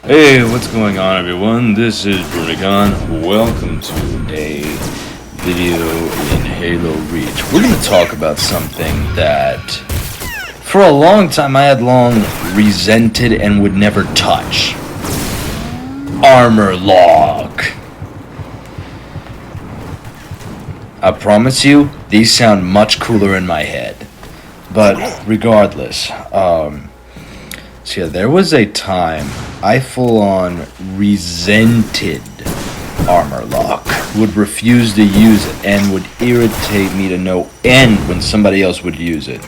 Hey, what's going on, everyone? This is Brunicon. Welcome to a video in Halo Reach. We're going to talk about something that for a long time I had long resented and would never touch. Armor lock. I promise you, these sound much cooler in my head. But regardless, so yeah, there was a time I full-on resented armor lock, would refuse to use it, and would irritate me to no end when somebody else would use it.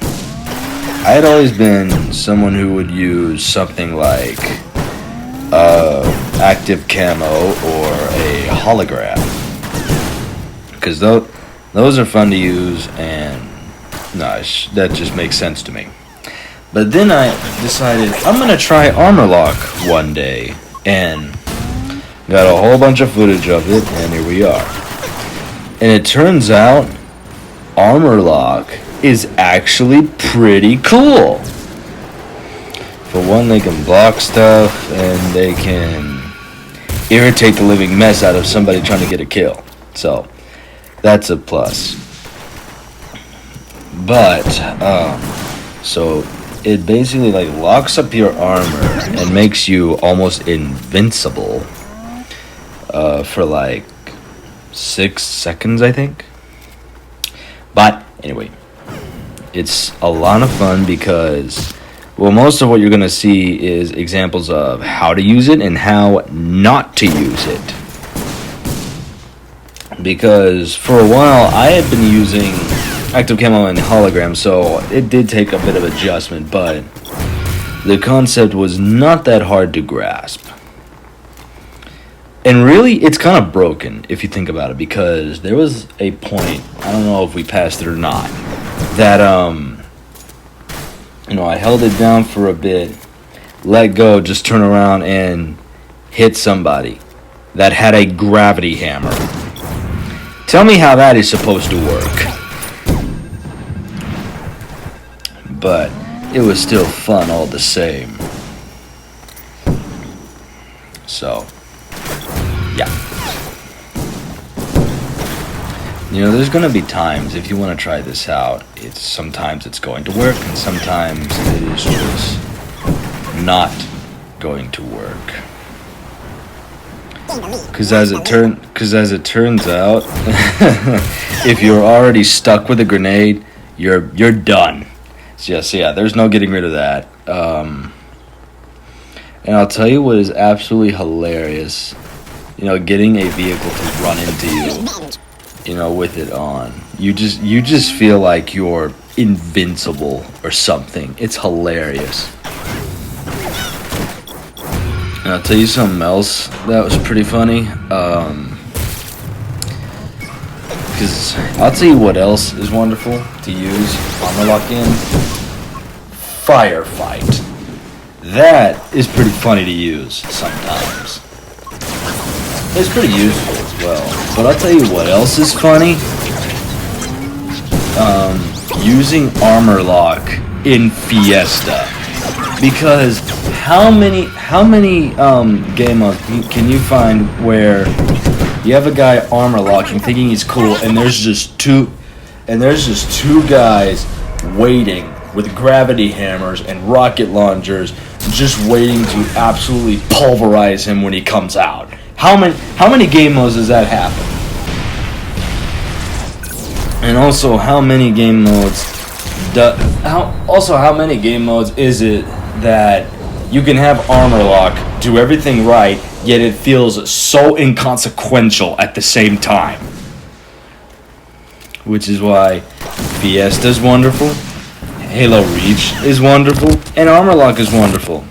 I had always been someone who would use something like active camo or a hologram, because those are fun to use, and that just makes sense to me. But then I decided I'm going to try armor lock one day, and got a whole bunch of footage of it, and here we are. And it turns out armor lock is actually pretty cool. For one, they can block stuff, and they can irritate the living mess out of somebody trying to get a kill. So that's a plus. But so it basically like locks up your armor and makes you almost invincible for like 6 seconds, I think. But anyway, it's a lot of fun because, well, most of what you're gonna see is examples of how to use it and how not to use it. Because for a while I had been using active camo and hologram, so it did take a bit of adjustment, but the concept was not that hard to grasp. And really, it's kind of broken if you think about it, because there was a point, I don't know if we passed it or not, that I held it down for a bit, let go, just turn around and hit somebody that had a gravity hammer. Tell me how that is supposed to work. But it was still fun all the same. So, yeah. There's gonna be times, if you want to try this out, sometimes it's going to work, and sometimes it is just not going to work. Because as it turns out, if you're already stuck with a grenade, you're done. So yeah, there's no getting rid of that. And I'll tell you what is absolutely hilarious. Getting a vehicle to run into you, with it on. You just feel like you're invincible or something. It's hilarious. And I'll tell you something else that was pretty funny. Because I'll tell you what else is wonderful to use armor lock in. Firefight. That is pretty funny to use sometimes. It's pretty useful as well. But I'll tell you what else is funny. Using armor lock in Fiesta. Because how many game modes can you find where you have a guy armor locking, thinking he's cool, and there's just two guys waiting with gravity hammers and rocket launchers, just waiting to absolutely pulverize him when he comes out. How many game modes does that happen? And also, how many game modes is it that you can have armor lock, do everything right, yet it feels so inconsequential at the same time? Which is why Fiesta's wonderful, Halo Reach is wonderful, and armor lock is wonderful.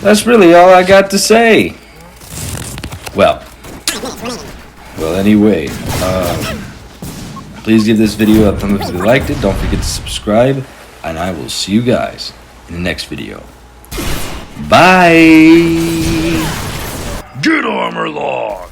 That's really all I got to say. Well, anyway, please give this video a thumbs up if you liked it. Don't forget to subscribe, and I will see you guys in the next video. Bye! Get armor lock!